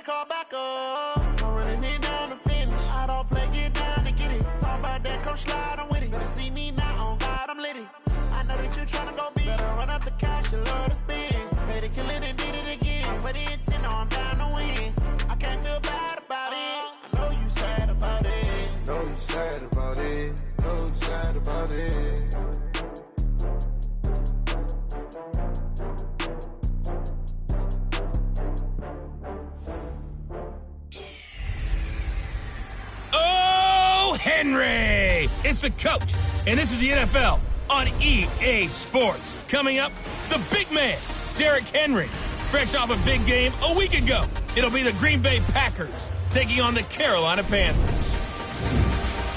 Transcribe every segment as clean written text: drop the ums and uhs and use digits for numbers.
gotta call back up. Don't really need down to finish. I don't play, get down to get it. Talk about that, come slide, I'm with it. Better see me now, on God, I'm litty. I know that you tryna go big. Better run up the cash, you love to spend. Made it, kill it, and did it again. But the intent, no, I'm down to win. I can't feel bad about it. I know you sad about it. Know you sad about it. Know you sad about it. Oh, Henry! It's the coach, and this is the NFL on EA Sports. Coming up, the big man, Derrick Henry, fresh off a big game a week ago. It'll be the Green Bay Packers taking on the Carolina Panthers.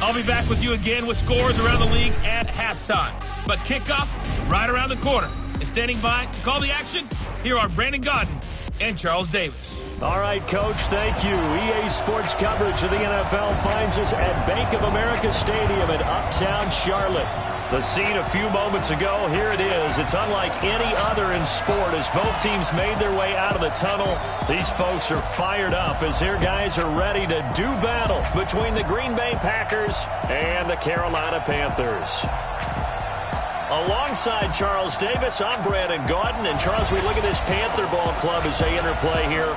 I'll be back with you again with scores around the league at halftime. But kickoff right around the corner. And standing by to call the action, here are Brandon Gaudin and Charles Davis. All right, Coach, thank you. EA Sports coverage of the NFL finds us at Bank of America Stadium in Uptown Charlotte. The scene a few moments ago, here it is. It's unlike any other in sport as both teams made their way out of the tunnel. These folks are fired up as their guys are ready to do battle between the Green Bay Packers and the Carolina Panthers. Alongside Charles Davis, I'm Brandon Gaudin. And Charles, we look at this Panther ball club as they interplay here.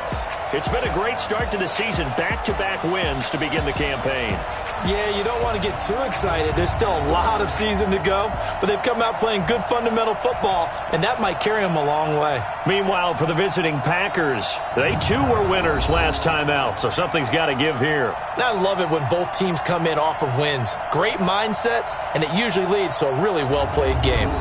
It's been a great start to the season. Back-to-back wins to begin the campaign. Yeah, you don't want to get too excited. There's still a lot of season to go, but they've come out playing good fundamental football, and that might carry them a long way. Meanwhile, for the visiting Packers, they too were winners last time out, so something's got to give here. I love it when both teams come in off of wins. Great mindsets, and it usually leads to a really well-played game.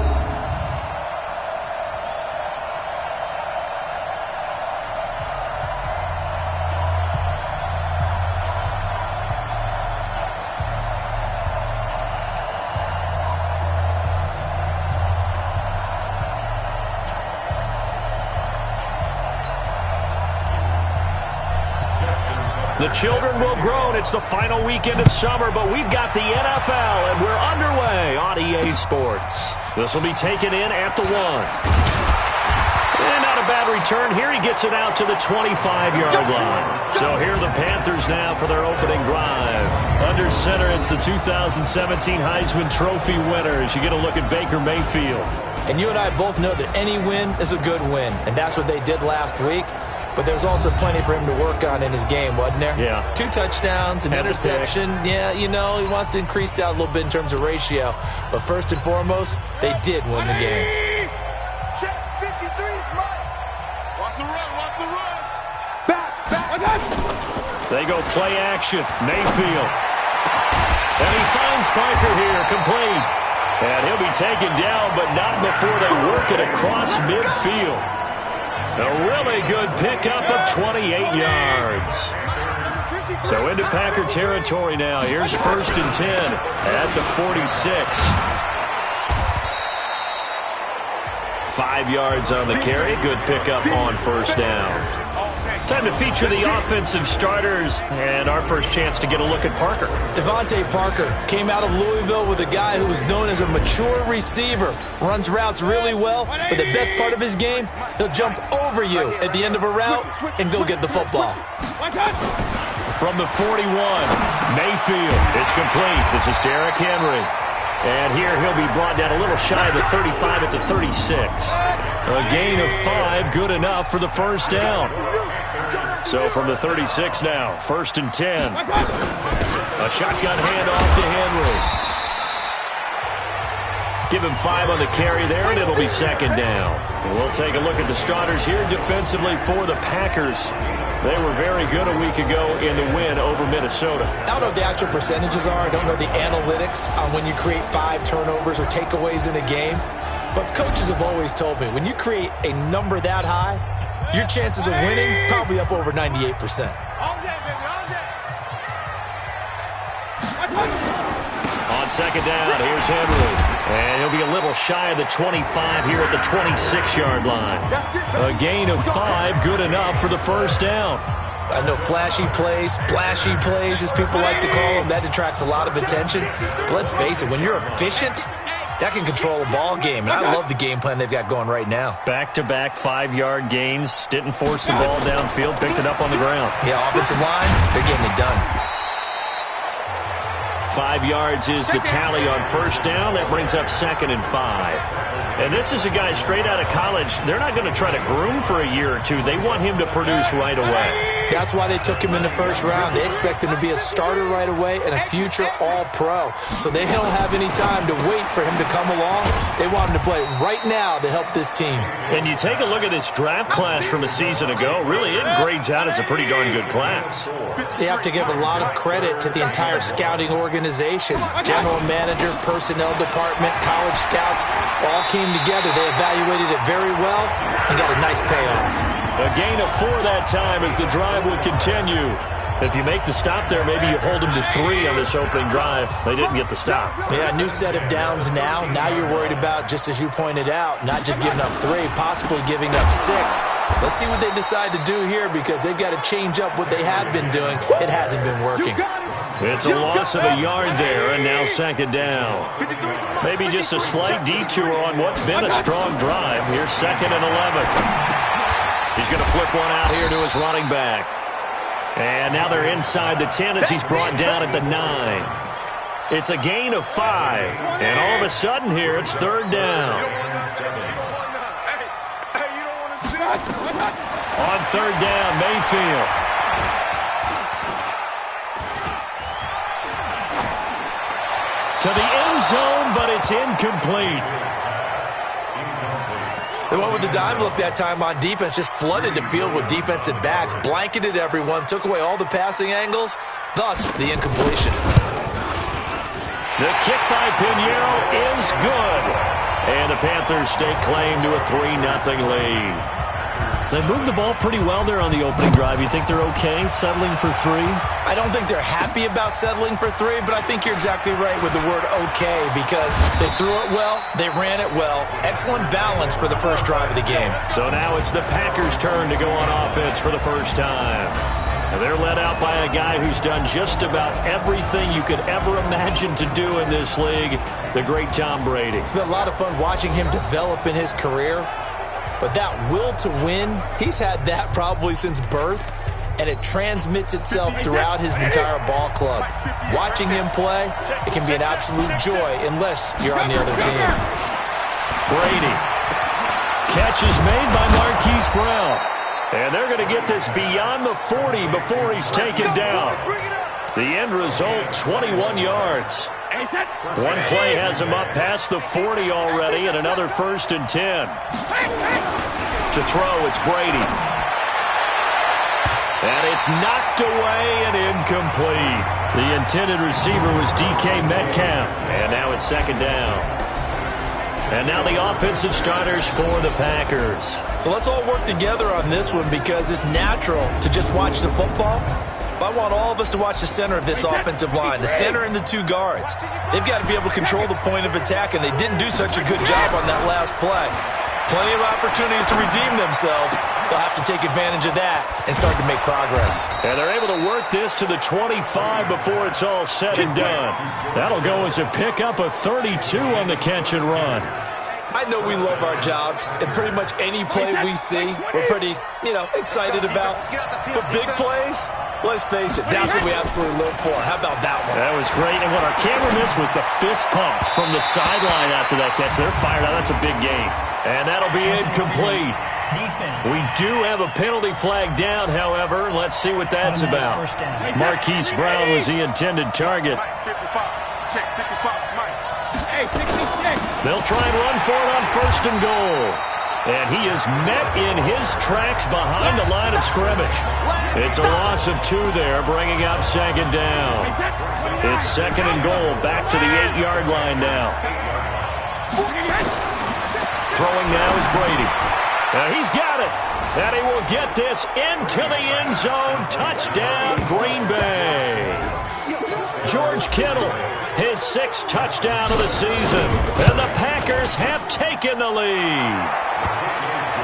The children will grow, and it's the final weekend of summer, but we've got the NFL, and we're underway on EA Sports. This will be taken in at the 1. And not a bad return. Here he gets it out to the 25-yard line. So here are the Panthers now for their opening drive. Under center, it's the 2017 Heisman Trophy winners. You get a look at Baker Mayfield. And you and I both know that any win is a good win, and that's what they did last week. But there's also plenty for him to work on in his game, wasn't there? Yeah. 2 touchdowns, an interception. Yeah, you know, he wants to increase that a little bit in terms of ratio. But first and foremost, they did win the game. Check 53, right. Watch the run, watch the run. Back. They go play action. Mayfield. And he finds Parker here, complete. And he'll be taken down, but not before they work it across midfield. A really good pickup of 28 yards. So into Packer territory now. Here's 1st and 10 at the 46. 5 yards on the carry. Good pickup on first down. Time to feature the offensive starters, and our first chance to get a look at Parker. Devontae Parker came out of Louisville with a guy who was known as a mature receiver. Runs routes really well, but the best part of his game, he'll jump over you at the end of a route and go get the football. From the 41, Mayfield. It's complete. This is Derrick Henry. And here he'll be brought down a little shy of the 35 at the 36. A gain of 5, good enough for the first down. So from the 36 now, 1st and 10. A shotgun handoff to Henry. Give him 5 on the carry there, and it'll be 2nd down. And we'll take a look at the starters here defensively for the Packers. They were very good a week ago in the win over Minnesota. I don't know what the actual percentages are. I don't know the analytics on when you create 5 turnovers or takeaways in a game. But coaches have always told me, when you create a number that high, your chances of winning probably up over 98%. On 2nd down, here's Henry. And he'll be a little shy of the 25 here at the 26-yard line. A gain of 5, good enough for the first down. I know flashy plays, splashy plays, as people like to call them, that attracts a lot of attention. But let's face it, when you're efficient, that can control a ball game. And I love the game plan they've got going right now. Back-to-back 5-yard gains. Didn't force the ball downfield. Picked it up on the ground. Yeah, offensive line, they're getting it done. 5 yards is the tally on first down. That brings up 2nd and 5. And this is a guy straight out of college. They're not going to try to groom for a year or two. They want him to produce right away. That's why they took him in the first round. They expect him to be a starter right away and a future all-pro. So they don't have any time to wait for him to come along. They want him to play right now to help this team. And you take a look at this draft class from a season ago. Really, it grades out as a pretty darn good class. So you have to give a lot of credit to the entire scouting organization. General manager, personnel department, college scouts all came together. They evaluated it very well and got a nice payoff. A gain of 4 that time as the drive would continue. If you make the stop there, maybe you hold them to 3 on this opening drive. They didn't get the stop. Yeah, new set of downs now. Now you're worried about, just as you pointed out, not just giving up 3, possibly giving up 6. Let's see what they decide to do here because they've got to change up what they have been doing. It hasn't been working. It's a loss of a yard there, and now 2nd down. Maybe just a slight detour on what's been a strong drive. Here's 2nd and 11. He's going to flip one out here to his running back. And now they're inside the 10 as he's brought down at the 9. It's a gain of 5. And all of a sudden here, it's 3rd down. On 3rd down, Mayfield. To the end zone, but it's incomplete. They went with the dime look that time on defense, just flooded the field with defensive backs, blanketed everyone, took away all the passing angles, thus the incompletion. The kick by Pinheiro is good. And the Panthers stake claim to a 3-0 lead. They moved the ball pretty well there on the opening drive. You think they're okay settling for 3? I don't think they're happy about settling for 3, but I think you're exactly right with the word okay because they threw it well, they ran it well. Excellent balance for the first drive of the game. So now it's the Packers' turn to go on offense for the first time. And they're led out by a guy who's done just about everything you could ever imagine to do in this league, the great Tom Brady. It's been a lot of fun watching him develop in his career. But that will to win, he's had that probably since birth, and it transmits itself throughout his entire ball club. Watching him play, it can be an absolute joy unless you're on the other team. Brady. Catch is made by Marquise Brown. And they're going to get this beyond the 40 before he's taken down. The end result, 21 yards. One play has him up past the 40 already, and another 1st and 10. To throw, it's Brady. And it's knocked away and incomplete. The intended receiver was DK Metcalf. And now it's 2nd down. And now the offensive starters for the Packers. So let's all work together on this one because it's natural to just watch the football. But I want all of us to watch the center of this offensive line, the center and the 2 guards. They've got to be able to control the point of attack, and they didn't do such a good job on that last play. Plenty of opportunities to redeem themselves. They'll have to take advantage of that and start to make progress. And they're able to work this to the 25 before it's all said and done. That'll go as a pickup of 32 on the catch and run. I know we love our jobs, and pretty much any play we see, we're pretty, excited about. But big plays, let's face it, that's what we absolutely live for. How about that one? That was great, and what our camera missed was the fist pumps from the sideline after that catch. They're fired out. That's a big gain. And that'll be incomplete. We do have a penalty flag down, however, and let's see what that's about. Marquise Brown was the intended target. They'll try and run for it on 1st and goal. And he is met in his tracks behind the line of scrimmage. It's a loss of 2 there, bringing up 2nd down. It's 2nd and goal, back to the 8-yard line now. Throwing now is Brady. He's got it. And he will get this into the end zone. Touchdown, Green Bay. George Kittle, his 6th touchdown of the season. And the Packers have taken the lead.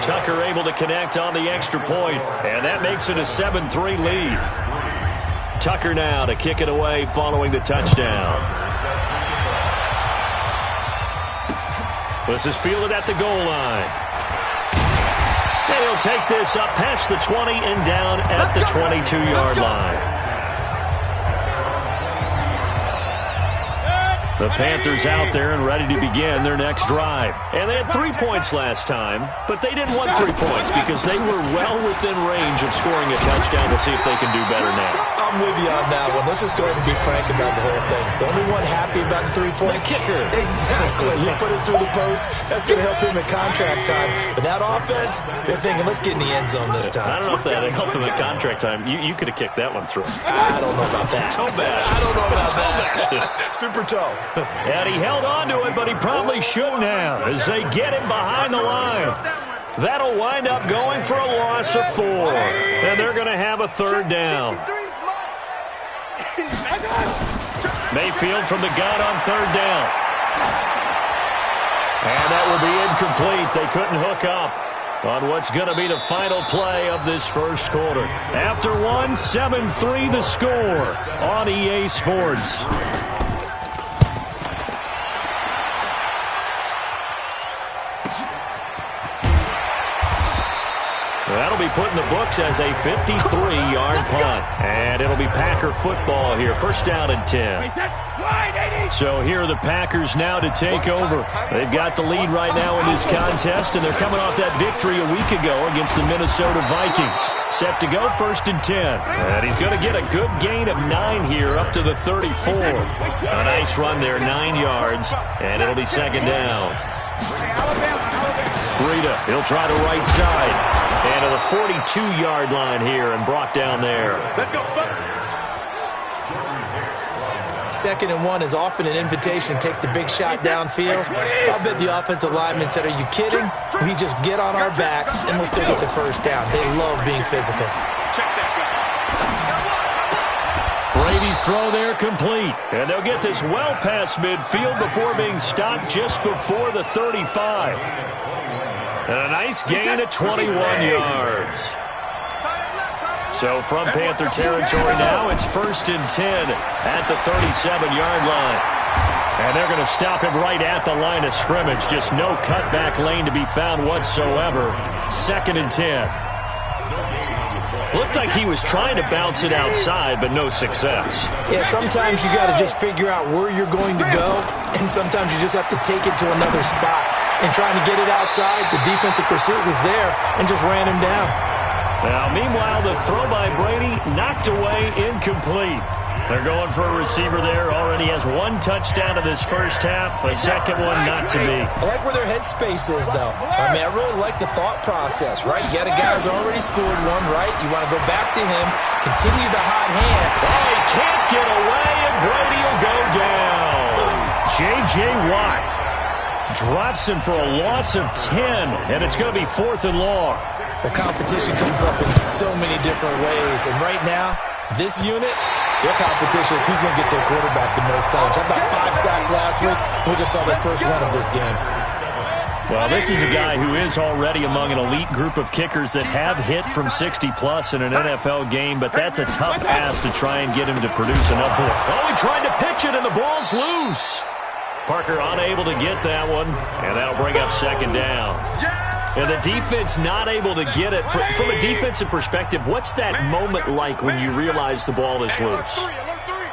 Tucker able to connect on the extra point, and that makes it a 7-3 lead. Tucker now to kick it away following the touchdown. This is fielded at the goal line. And he'll take this up past the 20 and down at the 22-yard line. The Panthers out there and ready to begin their next drive. And they had 3 points last time, but they didn't want 3 points because they were well within range of scoring a touchdown. We'll see if they can do better now. I'm with you on that one. Let's just go ahead and be frank about the whole thing. The only one happy about the 3-point kicker. Exactly. You put it through the post. That's going to help him in contract time. But that offense, they're thinking, let's get in the end zone this time. I don't know if that helped him in contract time. You could have kicked that one through. I don't know about that. Toe bash. I don't know about that. Super toe. And he held on to it, but he probably shouldn't have as they get him behind the line. That'll wind up going for a loss of 4. And they're going to have a 3rd down. Mayfield from the gun on 3rd down. And that will be incomplete. They couldn't hook up on what's going to be the final play of this first quarter. After 1, 7-3 the score on EA Sports. That'll be put in the books as a 53-yard punt. And it'll be Packer football here. 1st down and 10. So here are the Packers now to take over. They've got the lead right now in this contest, and they're coming off that victory a week ago against the Minnesota Vikings. Set to go 1st and 10. And he's going to get a good gain of 9 here up to the 34. A nice run there, 9 yards, and it'll be 2nd down. Breida, he'll try to right side. And to the 42-yard line here and brought down there. Let's go. 2nd and 1 is often an invitation to take the big shot downfield. I bet the offensive lineman said, are you kidding? We just get on our backs and we'll still get the 1st down. They love being physical. Brady's throw there complete. And they'll get this well past midfield before being stopped just before the 35. And a nice gain of 21 yards. So from Panther territory now, it's 1st and 10 at the 37-yard line. And they're going to stop him right at the line of scrimmage. Just no cutback lane to be found whatsoever. 2nd and 10. Looked like he was trying to bounce it outside, but no success. Yeah, sometimes you got to just figure out where you're going to go, and sometimes you just have to take it to another spot. And trying to get it outside, the defensive pursuit was there and just ran him down. Now, meanwhile, the throw by Brady knocked away, incomplete. They're going for a receiver there. Already has 1 touchdown in this first half. A second one not to be. I like where their headspace is, though. I mean, I really like the thought process, right? You got a guy who's already scored 1, right? You want to go back to him, continue the hot hand. Oh, he can't get away, and Brady will go down. J.J. Watt drops him for a loss of 10, and it's going to be 4th and long. The competition comes up in so many different ways, and right now, this unit, their competition is who's going to get to a quarterback the most times. How about 5 sacks last week? We just saw their first one of this game. Well, this is a guy who is already among an elite group of kickers that have hit from 60-plus in an NFL game, but that's a tough ask to try and get him to produce enough. Oh, he tried to pitch it, and the ball's loose. Parker unable to get that one, and that'll bring up 2nd down. And the defense not able to get it. From a defensive perspective, what's that moment like when you realize the ball is loose?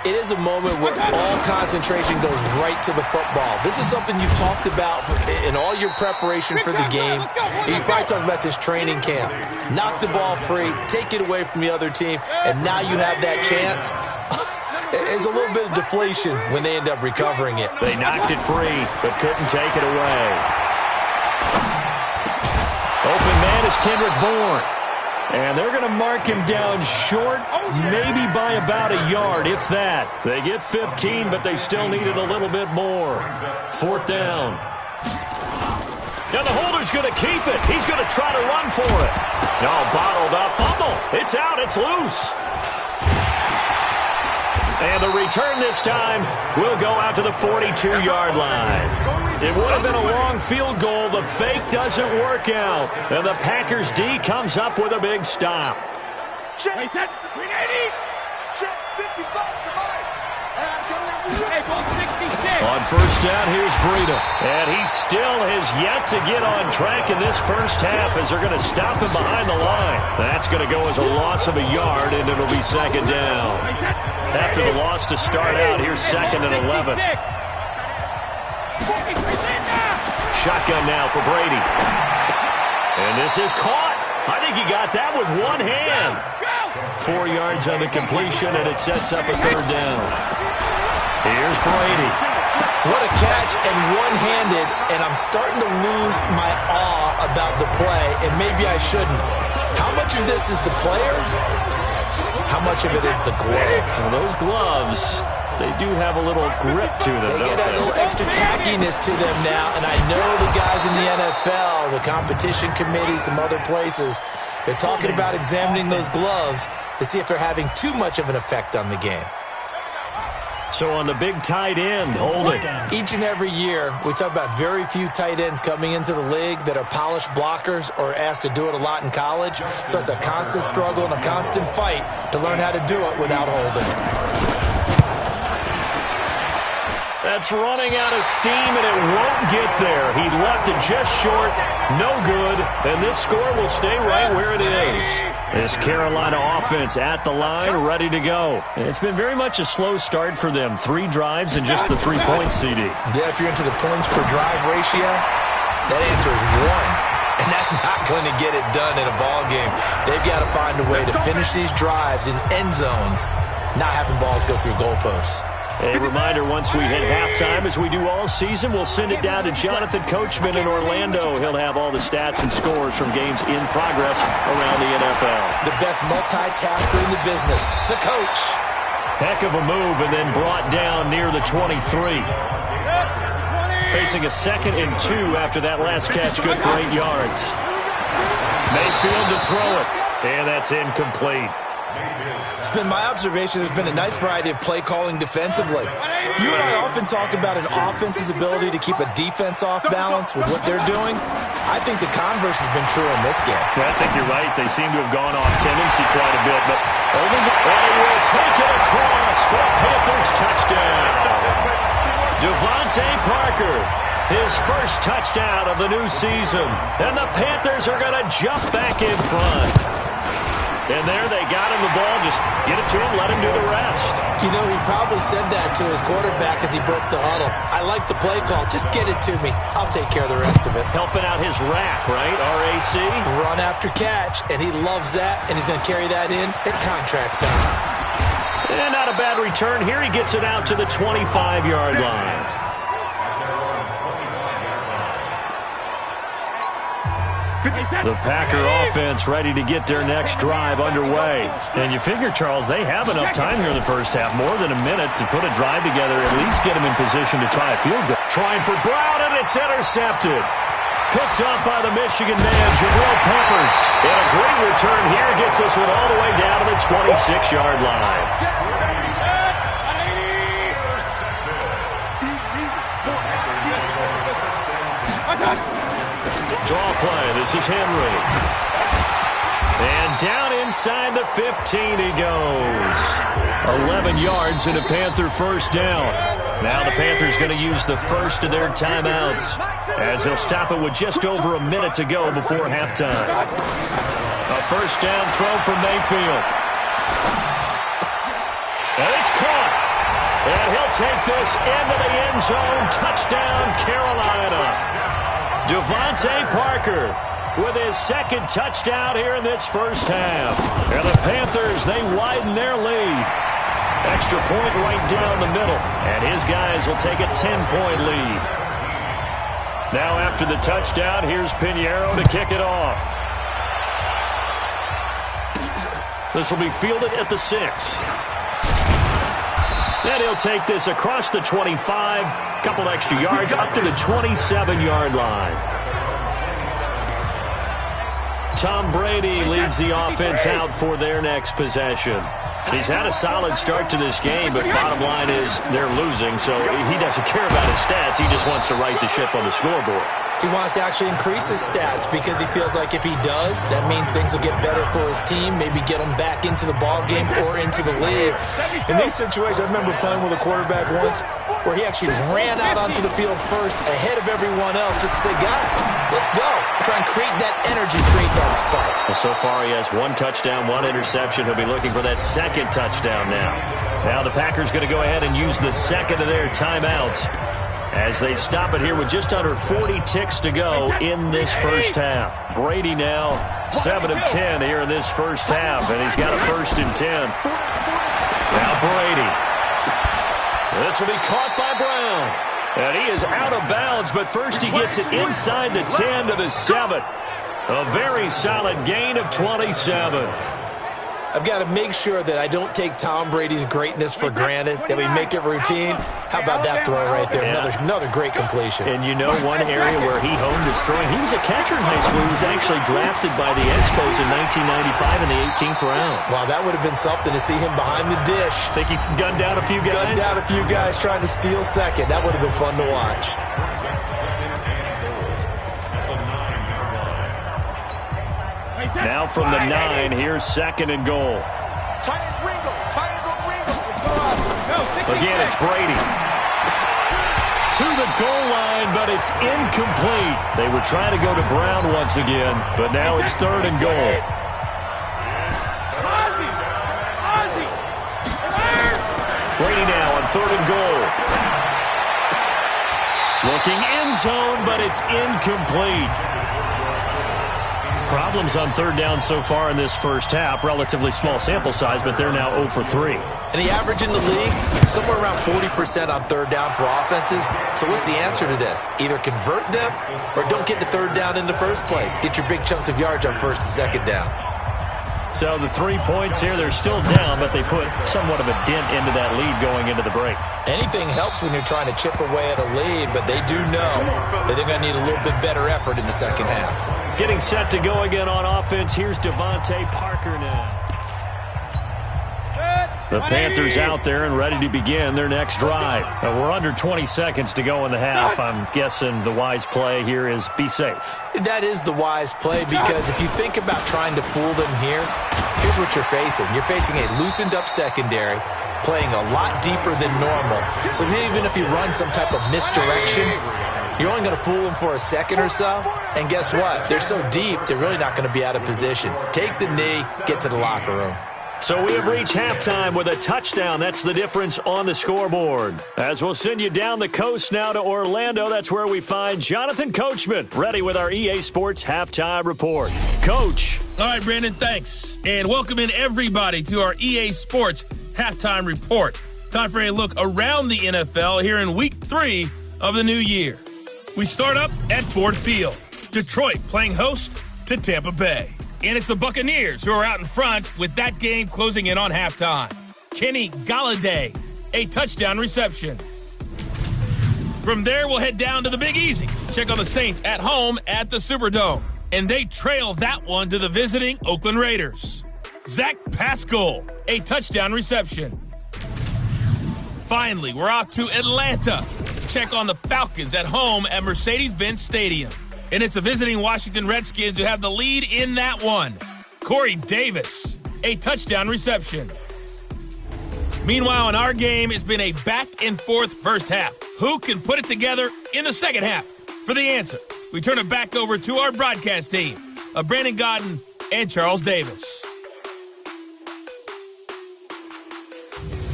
It is a moment where all concentration goes right to the football. This is something you've talked about in all your preparation for the game. You probably talked about this training camp. Knock the ball free, take it away from the other team, and now you have that chance. There's a little bit of deflation when they end up recovering it. They knocked it free, but couldn't take it away. Open man is Kendrick Bourne. And they're going to mark him down short, maybe by about a yard, if that. They get 15, but they still needed a little bit more. 4th down. And the holder's going to keep it. He's going to try to run for it. No, bottled up. Fumble. It's out. It's loose. And the return this time will go out to the 42-yard line. It would have been a long field goal. The fake doesn't work out. And the Packers D comes up with a big stop. Check. 380. Check. 55 to mine. On first down, here's Breida. And he still has yet to get on track in this first half as they're going to stop him behind the line. That's going to go as a loss of a yard, and it'll be second down. After the loss to start out, here's second and 11. Shotgun now for Brady. And this is caught. I think he got that with one hand. 4 yards on the completion, and it sets up a third down. Here's Brady. What a catch, and one-handed, and I'm starting to lose my awe about the play, and maybe I shouldn't. How much of this is the player? How much of it is the glove? Well, those gloves, they do have a little grip to them, They get a little extra tackiness to them now, and I know the guys in the NFL, the competition committee, some other places, they're talking about examining those gloves to see if they're having too much of an effect on the game. So on the big tight end, holding. Each and every year, we talk about very few tight ends coming into the league that are polished blockers or asked to do it a lot in college. So it's a constant struggle and a constant fight to learn how to do it without holding. That's running out of steam, and it won't get there. He left it just short, no good, and this score will stay right where it is. This Carolina offense at the line, ready to go. It's been very much a slow start for them. 3 drives and just the 3 points, CD. Yeah, if you're into the points per drive ratio, that answer is 1. And that's not going to get it done in a ball game. They've got to find a way to finish these drives in end zones, not having balls go through goalposts. A reminder, once we hit halftime, as we do all season, we'll send it down to Jonathan Coachman in Orlando. He'll have all the stats and scores from games in progress around the NFL. The best multitasker in the business, the coach. Heck of a move, and then brought down near the 23. Facing a 2nd and 2 after that last catch, good for 8 yards. Mayfield to throw it, and that's incomplete. It's been my observation there's been a nice variety of play calling defensively. You and I often talk about an offense's ability to keep a defense off balance with what they're doing. I think the converse has been true in this game. Yeah, I think you're right. They seem to have gone off tendency quite a bit, but only they will take it across for a Panthers touchdown. Devontae Parker, his first touchdown of the new season, and the Panthers are going to jump back in front. And there they got him the ball. Just get it to him, let him do the rest. You know, he probably said that to his quarterback as he broke the huddle. I like the play call. Just get it to me. I'll take care of the rest of it. Helping out his rack, right? RAC. Run after catch, and he loves that, and he's going to carry that in at contract time. And not a bad return. Here he gets it out to the 25-yard line. The Packer offense ready to get their next drive underway. And you figure, Charles, they have enough time here in the first half, more than a minute to put a drive together, at least get them in position to try a field goal. Trying for Brown, and it's intercepted. Picked up by the Michigan man, Jabril Peppers. And a great return here gets this one all the way down to the 26-yard line. Draw play. This is Henry. And down inside the 15 he goes. 11 yards and a Panther first down. Now the Panthers going to use the first of their timeouts as they'll stop it with just over a minute to go before halftime. A first down throw from Mayfield. And it's caught. And he'll take this into the end zone. Touchdown, Carolina. Devontae Parker with his second touchdown here in this first half. And the Panthers, they widen their lead. Extra point right down the middle. And his guys will take a 10-point lead. Now after the touchdown, here's Pinheiro to kick it off. This will be fielded at the 6. And he'll take this across the 25, couple extra yards, up to the 27-yard line. Tom Brady leads the offense out for their next possession. He's had a solid start to this game, but bottom line is they're losing, so he doesn't care about his stats. He just wants to right the ship on the scoreboard. He wants to actually increase his stats because he feels like if he does, that means things will get better for his team, maybe get him back into the ball game or into the league. In these situations, I remember playing with a quarterback once where he actually ran out onto the field first ahead of everyone else just to say, guys, let's go. Try and create that energy, create that spark. Well, so far he has 1 touchdown, 1 interception. He'll be looking for that second touchdown now. Now the Packers going to go ahead and use the second of their timeouts as they stop it here with just under 40 ticks to go in this first half. Brady now 7 of 10 here in this first half, and he's got a 1st and 10. Now Brady. This will be caught by Brown. And he is out of bounds, but first he gets it inside the 10 to the 7. A very solid gain of 27. I've got to make sure that I don't take Tom Brady's greatness for granted, that we make it routine. How about that throw right there? Another great completion. And you know one area where he honed his throwing, he was a catcher in high school. He was actually drafted by the Expos in 1995 in the 18th round. Wow, that would have been something to see him behind the dish. Think he gunned down a few guys? Gunned down a few guys trying to steal second. That would have been fun to watch. Now from the 9, here's 2nd and goal. Again, it's Brady. To the goal line, but it's incomplete. They were trying to go to Brown once again, but now it's 3rd and goal. Brady now on 3rd and goal. Looking end zone, but it's incomplete. Problems on 3rd down so far in this first half. Relatively small sample size, but they're now 0 for 3. And the average in the league, somewhere around 40% on 3rd down for offenses. So what's the answer to this? Either convert them or don't get to 3rd down in the first place. Get your big chunks of yards on 1st and 2nd down. So the 3 points here, they're still down, but they put somewhat of a dent into that lead going into the break. Anything helps when you're trying to chip away at a lead, but they do know that they're going to need a little bit better effort in the second half. Getting set to go again on offense. Here's Devontae Parker now. The Panthers out there and ready to begin their next drive. We're under 20 seconds to go in the half. I'm guessing the wise play here is be safe. That is the wise play because if you think about trying to fool them here, here's what you're facing. You're facing a loosened up secondary, playing a lot deeper than normal. So even if you run some type of misdirection, you're only going to fool them for a second or so. And guess what? They're so deep, they're really not going to be out of position. Take the knee, get to the locker room. So we have reached halftime with a touchdown. That's the difference on the scoreboard. As we'll send you down the coast now to Orlando, that's where we find Jonathan Coachman, ready with our EA Sports Halftime Report. Coach. All right, Brandon, thanks. And welcome in everybody to our EA Sports Halftime Report. Time for a look around the NFL here in Week 3 of the new year. We start up at Ford Field. Detroit playing host to Tampa Bay. And it's the Buccaneers who are out in front with that game closing in on halftime. Kenny Golladay, a touchdown reception. From there, we'll head down to the Big Easy. Check on the Saints at home at the Superdome. And they trail that one to the visiting Oakland Raiders. Zach Pascal, a touchdown reception. Finally, we're off to Atlanta. Check on the Falcons at home at Mercedes-Benz Stadium. And it's the visiting Washington Redskins who have the lead in that one. Corey Davis, a touchdown reception. Meanwhile, in our game, it's been a back-and-forth first half. Who can put it together in the second half? For the answer, we turn it back over to our broadcast team of Brandon Godden and Charles Davis.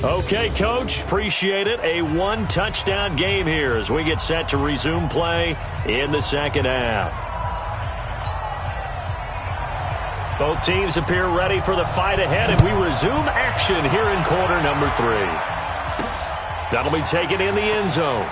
Okay, Coach, appreciate it. A one-touchdown game here as we get set to resume play in the second half. Both teams appear ready for the fight ahead, and we resume action here in quarter number 3. That'll be taken in the end zone.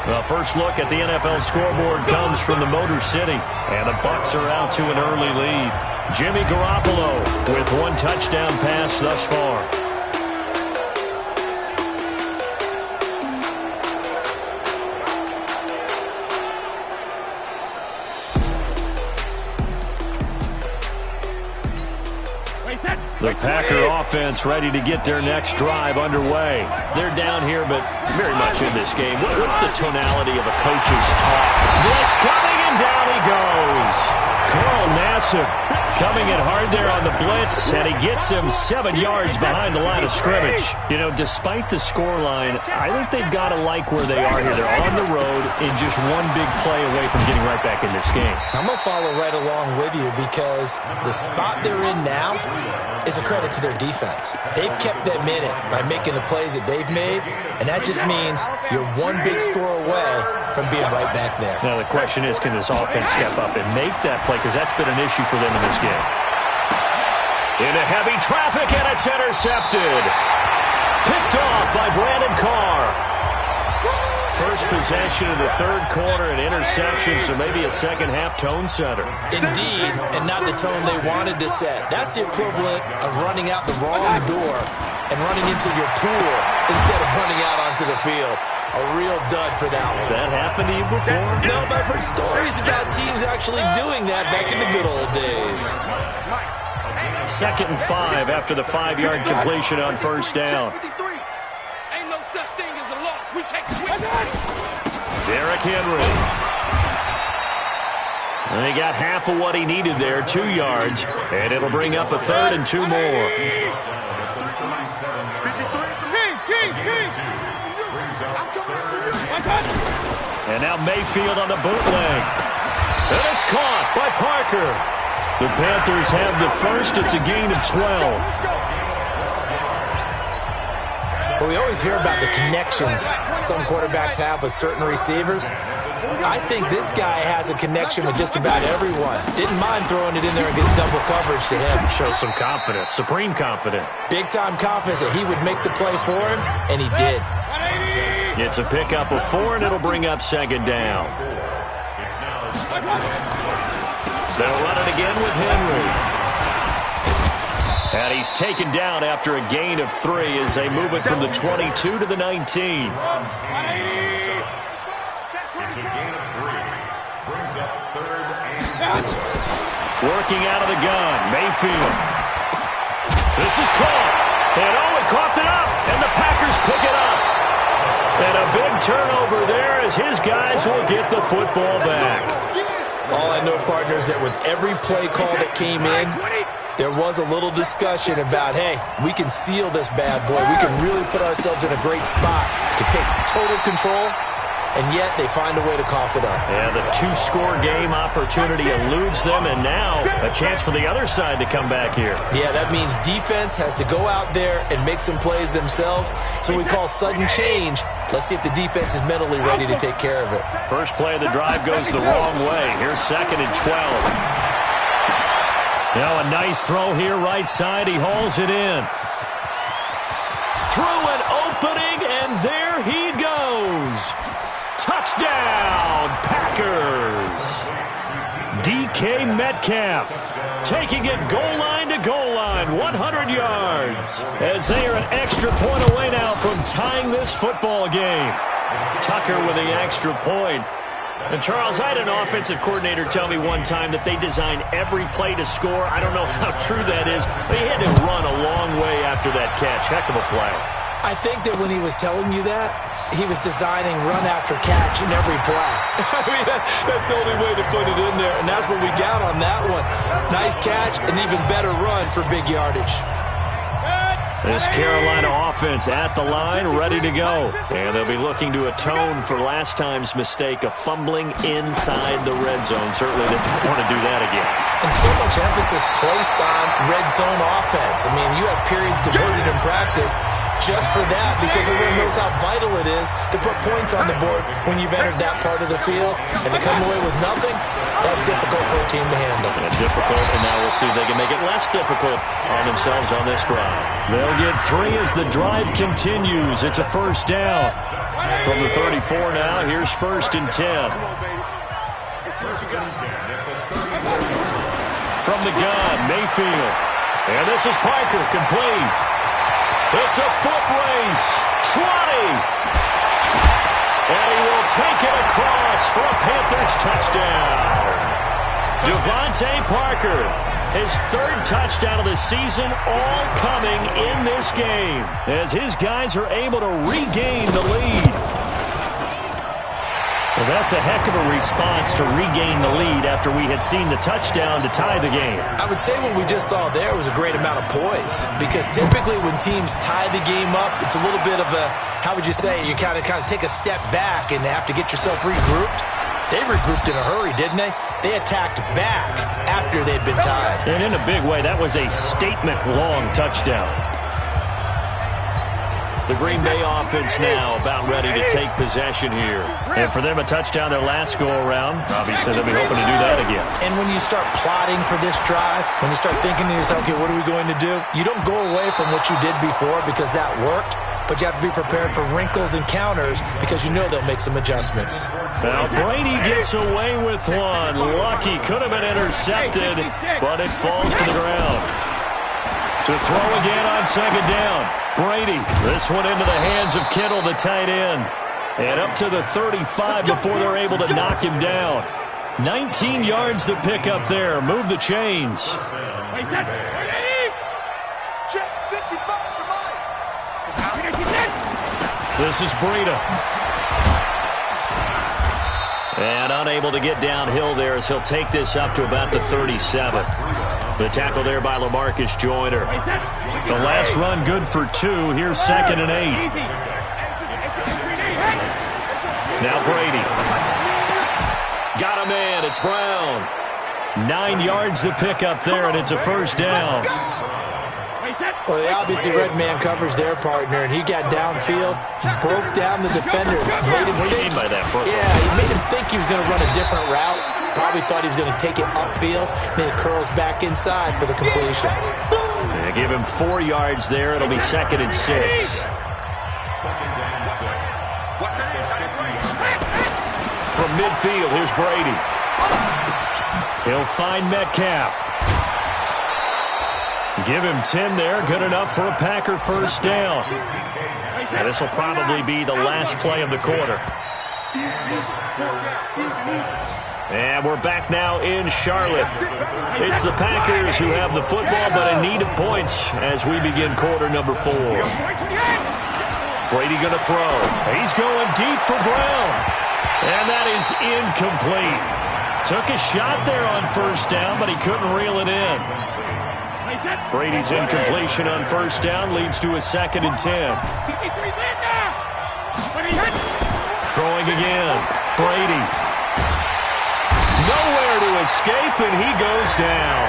The first look at the NFL scoreboard comes from the Motor City, and the Bucs are out to an early lead. Jimmy Garoppolo with one touchdown pass thus far. The Packer offense ready to get their next drive underway. They're down here, but very much in this game. What's the tonality of a coach's talk? Blitz coming, and down he goes. Carl Nassib coming in hard there on the blitz, and he gets him 7 yards behind the line of scrimmage. You know, despite the scoreline, I think they've got to like where they are here. They're on the road in just one big play away from getting right back in this game. I'm going to follow right along with you because the spot they're in now is a credit to their defense. They've kept them in it by making the plays that they've made, and that just means you're one big score away from being right back there. Now, the question is, can this offense step up and make that play? Because that's been an issue for them in this game. Into heavy traffic, and it's intercepted. Picked off by Brandon Carr. First possession of the third quarter, an interception, so maybe a second-half tone setter. Indeed, and not the tone they wanted to set. That's the equivalent of running out the wrong door and running into your pool instead of running out onto the field. A real dud for that one. Has that happened to you before? No, but I've heard stories about teams actually doing that back in the good old days. 2nd and 5 after the 5-yard completion on first down. Ain't no such thing as a loss. We take Derrick Henry. And he got half of what he needed there, 2 yards, and it'll bring up a 3rd and 2 more. And now Mayfield on the bootleg. And it's caught by Parker. The Panthers have the first. It's a gain of 12. Well, we always hear about the connections some quarterbacks have with certain receivers. I think this guy has a connection with just about everyone. Didn't mind throwing it in there against double coverage to him. Shows some confidence, supreme confidence. Big-time confidence that he would make the play for him, and he did. It's a pickup of 4, and it'll bring up 2nd down. They'll run it again with Henry. And he's taken down after a gain of 3 as they move it from the 22 to the 19. Working out of the gun, Mayfield. This is caught. And he coughed it up, and the Packers pick it up. And a big turnover there as his guys will get the football back. All I know, partner, is that with every play call that came in, there was a little discussion about, hey, we can seal this bad boy. We can really put ourselves in a great spot to take total control, and yet they find a way to cough it up. Yeah, the 2-score game opportunity eludes them, and now a chance for the other side to come back here. Yeah, that means defense has to go out there and make some plays themselves. So we call sudden change. Let's see if the defense is mentally ready to take care of it. First play of the drive goes the wrong way. Here's 2nd and 12. Now a nice throw here right side. He hauls it in. Through an opening, and there he goes. Touchdown, Packers. DK Metcalf taking it goal line to goal line, 100 yards, as they are an extra point away now from tying this football game. Tucker with the extra point. And, Charles, I had an offensive coordinator tell me one time that they design every play to score. I don't know how true that is, but he had to run a long way after that catch. Heck of a play. I think that when he was telling you that, he was designing run after catch in every play. I mean, that's the only way to put it in there, and that's what we got on that one. Nice catch, an even better run for big yardage. This Carolina offense at the line, ready to go. And they'll be looking to atone for last time's mistake of fumbling inside the red zone. Certainly they don't want to do that again. And so much emphasis placed on red zone offense. I mean, you have periods devoted in practice just for that, because everyone knows how vital it is to put points on the board when you've entered that part of the field. And to come away with nothing, that's difficult for a team to handle. And difficult, and now we'll see if they can make it less difficult on themselves on this drive. They'll get 3 as the drive continues. It's a first down. From the 34 now, here's 1st and 10. From the gun, Mayfield. And this is Parker, complete. It's a foot race. 20. And he will take it across for a Panthers touchdown. Devontae Parker His third touchdown of the season, all coming in this game, as his guys are able to regain the lead. Well, that's a heck of a response to regain the lead after we had seen the touchdown to tie the game. I would say what we just saw there was a great amount of poise, because typically when teams tie the game up, it's a little bit of a, how would you say, you kind of take a step back and have to get yourself regrouped. They regrouped in a hurry, didn't they? They attacked back after they'd been tied. And in a big way, that was a statement-long touchdown. The Green Bay offense now about ready to take possession here. And for them, a touchdown their last go-around. Obviously, they'll be hoping to do that again. And when you start plotting for this drive, when you start thinking to yourself, okay, what are we going to do? You don't go away from what you did before because that worked, but you have to be prepared for wrinkles and counters because you know they'll make some adjustments. Now, Brady gets away with one. Lucky, could have been intercepted, but it falls to the ground. To throw again on second down. Brady, this one into the hands of Kittle, the tight end. And up to the 35 before they're able to knock him down. 19 yards to pick up there. Move the chains. This is Breida. And unable to get downhill there as he'll take this up to about the 37. The tackle there by LaMarcus Joyner. The last run good for 2. Here's 2nd and 8. Now Brady. Got a man. It's Brown. 9 yards to pick up there, and it's a first down. Well, they obviously read man coverage their partner, and he got downfield, broke down the defender. What do you mean by that, Brooke? Yeah, he made him think he was going to run a different route. Probably thought he was going to take it upfield, and then it curls back inside for the completion. Yeah, give him 4 yards there. It'll be 2nd and 6. From midfield, here's Brady. He'll find Metcalf. Give him 10 there. Good enough for a Packer first down. And this will probably be the last play of the quarter. And we're back now in Charlotte. It's the Packers who have the football, but in need of points as we begin quarter number 4. Brady going to throw. He's going deep for Brown. And that is incomplete. Took a shot there on first down, but he couldn't reel it in. Brady's incompletion on first down leads to a 2nd and 10. Throwing again. Brady. Nowhere to escape, and he goes down.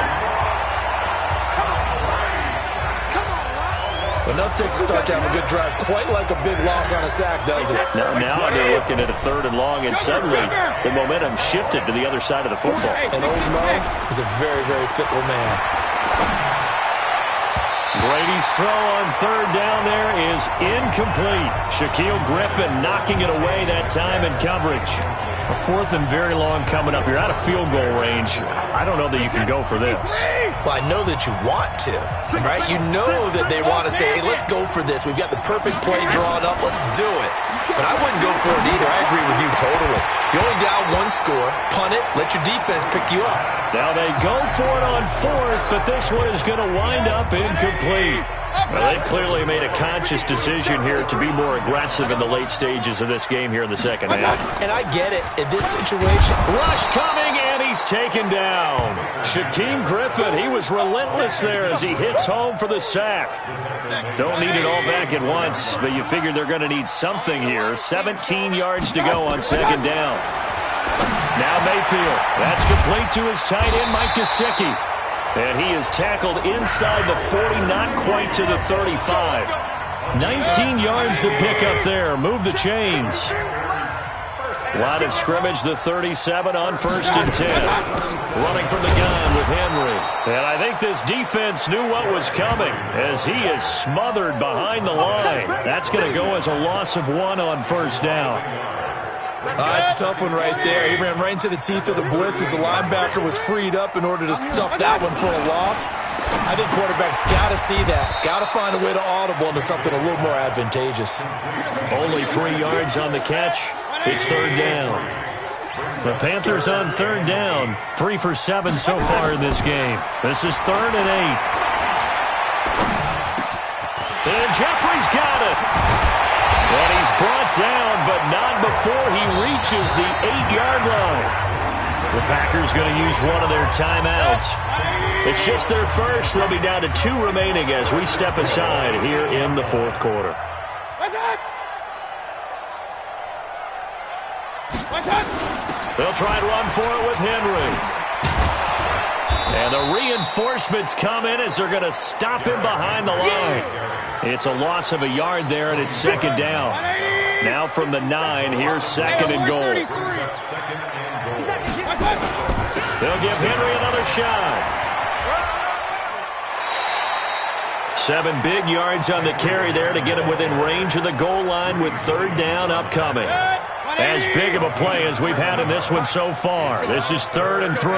Enough takes to start to have a good drive. Quite like a big loss on a sack, does it? Now they're looking at a 3rd and long, and suddenly the momentum shifted to the other side of the football. And old Mo is a very, very fickle man. Brady's throw on 3rd down there is incomplete. Shaquille Griffin knocking it away that time in coverage. A 4th and very long coming up. You're out of field goal range. I don't know that you can go for this. Well, I know that you want to, right? You know that they want to say, hey, let's go for this. We've got the perfect play drawn up. Let's do it. But I wouldn't go for it either. I agree with you totally. You're only down 1 score. Punt it. Let your defense pick you up. Now they go for it on 4th, but this one is going to wind up incomplete. Well, they've clearly made a conscious decision here to be more aggressive in the late stages of this game here in the second half. And I get it. In this situation, rush coming, and he's taken down. Shaquille Griffin, he was relentless there as he hits home for the sack. Don't need it all back at once, but you figure they're going to need something here. 17 yards to go on 2nd down. Now Mayfield. That's complete to his tight end, Mike Gesicki. And he is tackled inside the 40, not quite to the 35. 19 yards to pick up there. Move the chains. Line of scrimmage, the 37 on 1st and 10. Running from the gun with Henry. And I think this defense knew what was coming as he is smothered behind the line. That's going to go as a loss of 1 on 1st down. It's a tough one right there. He ran right into the teeth of the blitz as the linebacker was freed up in order to stuff that one for a loss. I think quarterbacks got to see that. Got to find a way to audible into something a little more advantageous. Only 3 yards on the catch. It's 3rd down. The Panthers on third down. 3 for 7 so far in this game. This is 3rd and 8. And Jeffrey's got it. And he's brought down, but not before he reaches the 8-yard line. The Packers going to use one of their timeouts. It's just their first. They'll be down to 2 remaining as we step aside here in the 4th quarter. They'll try and run for it with Henry. And the reinforcements come in as they're going to stop him behind the line. It's a loss of a yard there, and it's 2nd down. Now from the 9, here's 2nd and goal. They'll give Henry another shot. 7 big yards on the carry there to get him within range of the goal line with 3rd down upcoming. As big of a play as we've had in this one so far. This is 3rd and 3.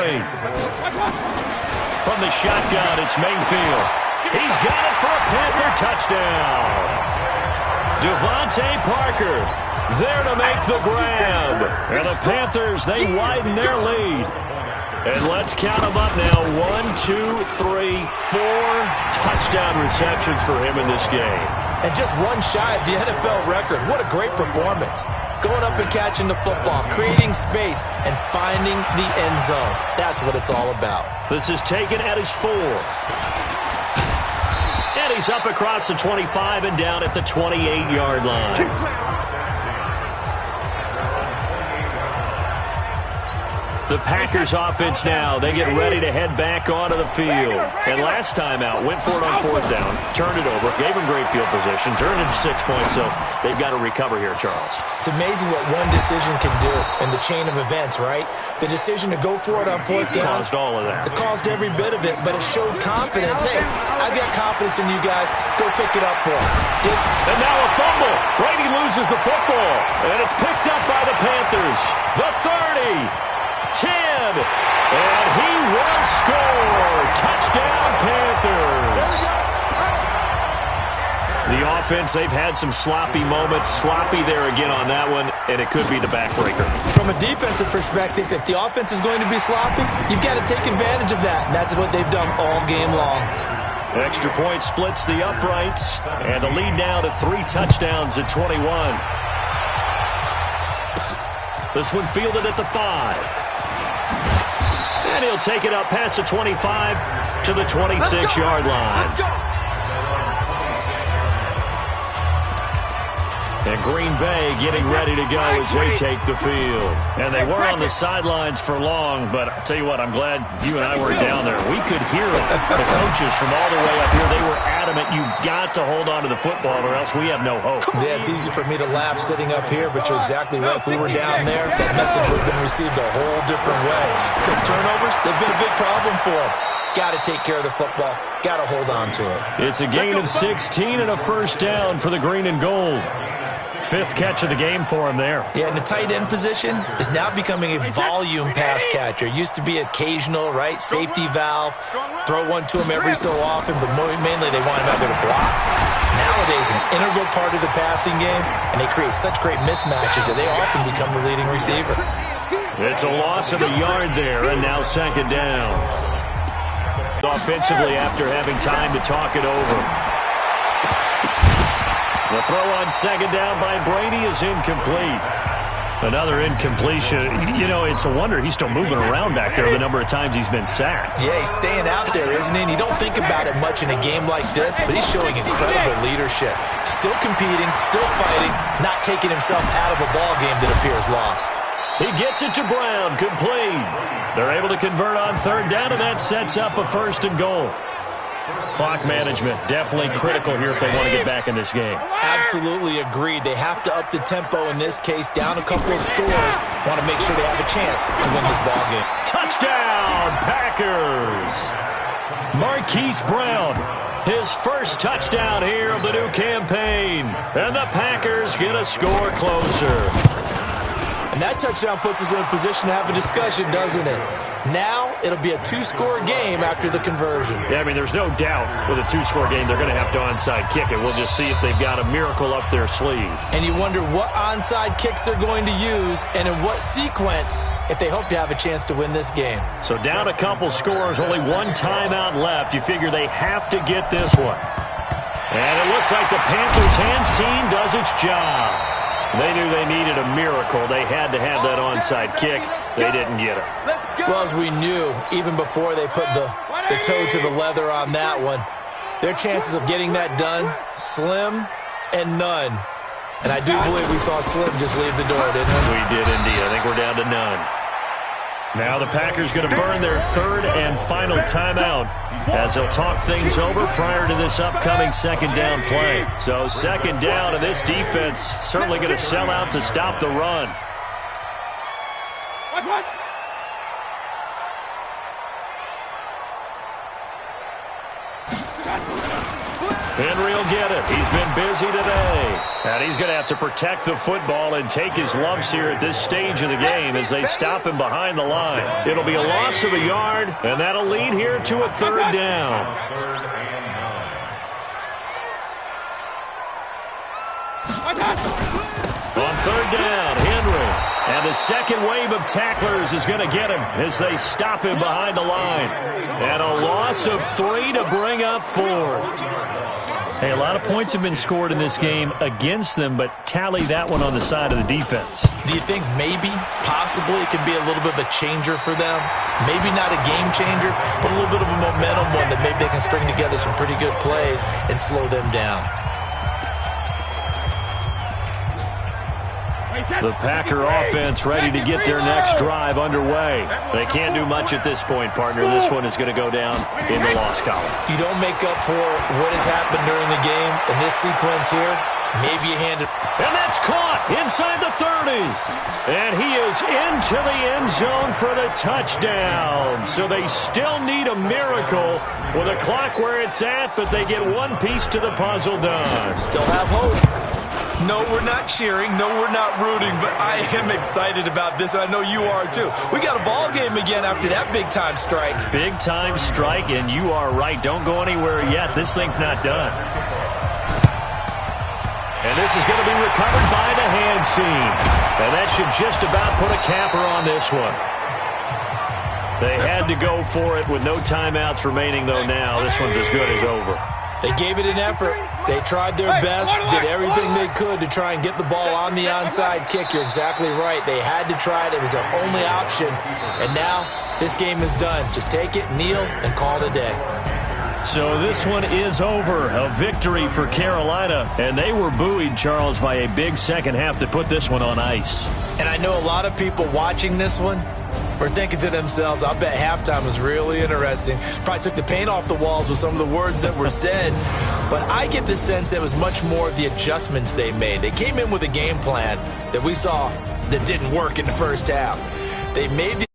From the shotgun, it's Mayfield. He's got it for a Panther touchdown. Devontae Parker there to make the grab. And the Panthers, they widen their lead. And let's count them up now. 1, 2, 3, 4 touchdown receptions for him in this game. And just one shy of the NFL record. What a great performance. Going up and catching the football, creating space, and finding the end zone. That's what it's all about. This is taken at his 4. And he's up across the 25 and down at the 28-yard line. The Packers offense now. They get ready to head back onto the field. And last time out, went for it on 4th down, turned it over, gave him great field position, turned it to 6 points, so they've got to recover here, Charles. It's amazing what one decision can do in the chain of events, right? The decision to go for it on 4th down. Caused all of that. It caused every bit of it, but it showed confidence. Hey, I've got confidence in you guys. Go pick it up for him. And now a fumble. Brady loses the football, and it's picked up by the Panthers. The 30. 10, and he will score. Touchdown, Panthers. The offense, they've had some sloppy moments. Sloppy there again on that one, and it could be the backbreaker. From a defensive perspective, if the offense is going to be sloppy, you've got to take advantage of that, and that's what they've done all game long. Extra point splits the uprights, and the lead now to 3 touchdowns at 21. This one fielded at the 5. And he'll take it up past the 25 to the 26-yard line. And Green Bay getting ready to go as they take the field. And they were on the sidelines for long, but I'll tell you what, I'm glad you and I were down there. We could hear it. The coaches from all the way up here, they were adamant, you've got to hold on to the football or else we have no hope. Yeah, it's easy for me to laugh sitting up here, but you're exactly right. If we were down there, that message would have been received a whole different way. Because turnovers, they've been a big problem for them. Got to take care of the football. Got to hold on to it. It's a gain of 16 and a 1st down for the green and gold. 5th catch of the game for him there. Yeah, and the tight end position is now becoming a volume pass catcher. Used to be occasional, right? Safety valve. Throw one to him every so often, but mainly they want him out there to block. Nowadays, an integral part of the passing game, and they create such great mismatches that they often become the leading receiver. It's a loss of a yard there, and now 2nd down. Offensively after having time to talk it over. The throw on 2nd down by Brady is incomplete. Another incompletion. You know, it's a wonder he's still moving around back there the number of times he's been sacked. Yeah, he's staying out there, isn't he? And you don't think about it much in a game like this, but he's showing incredible leadership. Still competing, still fighting, not taking himself out of a ball game that appears lost. He gets it to Brown, complete. They're able to convert on 3rd down, and that sets up a 1st and goal. Clock management definitely critical here if they want to get back in this game. Absolutely agreed. They have to up the tempo in this case, down a couple of scores. Want to make sure they have a chance to win this ball game. Touchdown, Packers! Marquise Brown, his 1st touchdown here of the new campaign. And the Packers get a score closer. And that touchdown puts us in a position to have a discussion, doesn't it? Now it'll be a 2-score game after the conversion. Yeah, I mean, there's no doubt with a 2-score game they're going to have to onside kick it. We'll just see if they've got a miracle up their sleeve. And you wonder what onside kicks they're going to use and in what sequence if they hope to have a chance to win this game. So down a couple scores, only one timeout left. You figure they have to get this one. And it looks like the Panthers' hands team does its job. They knew they needed a miracle. They had to have that onside kick. They didn't get it. Well, as we knew, even before they put the toe to the leather on that one, their chances of getting that done, slim and none. And I do believe we saw Slim just leave the door, didn't we? We did indeed. I think we're down to none. Now the Packers going to burn their third and final timeout as they'll talk things over prior to this upcoming second down play. So second down, and this defense certainly going to sell out to stop the run. Henry will get it. He's been busy today. And he's going to have to protect the football and take his lumps here at this stage of the game as they stop him behind the line. It'll be a loss of a yard, and that'll lead here to a third down. On third down, Henry. And the second wave of tacklers is going to get him as they stop him behind the line. And a loss of 3 to bring up 4. Hey, a lot of points have been scored in this game against them, but tally that one on the side of the defense. Do you think maybe, possibly, it could be a little bit of a changer for them? Maybe not a game changer, but a little bit of a momentum one that maybe they can string together some pretty good plays and slow them down. The Packer offense ready to get their next drive underway. They can't do much at this point, partner. This one is going to go down in the loss column. You don't make up for what has happened during the game. In this sequence here, maybe you hand it. And that's caught inside the 30. And he is into the end zone for the touchdown. So they still need a miracle with a clock where it's at, but they get one piece to the puzzle done. Still have hope. No, we're not cheering. No, we're not rooting, but I am excited about this, and I know you are too. We got a ball game again after that big-time strike. Big-time strike, and you are right. Don't go anywhere yet. This thing's not done. And this is going to be recovered by the hands team. And that should just about put a capper on this one. They had to go for it with no timeouts remaining, though, now. This one's as good as over. They gave it an effort. They tried their best, did everything they could to try and get the ball on the onside kick. You're exactly right. They had to try it. It was their only option. And now this game is done. Just take it, kneel, and call it a day. So this one is over. A victory for Carolina. And they were buoyed, Charles, by a big second half to put this one on ice. And I know a lot of people watching this one were thinking to themselves, I bet halftime was really interesting. Probably took the paint off the walls with some of the words that were said. But I get the sense that it was much more of the adjustments they made. They came in with a game plan that we saw that didn't work in the first half. They made the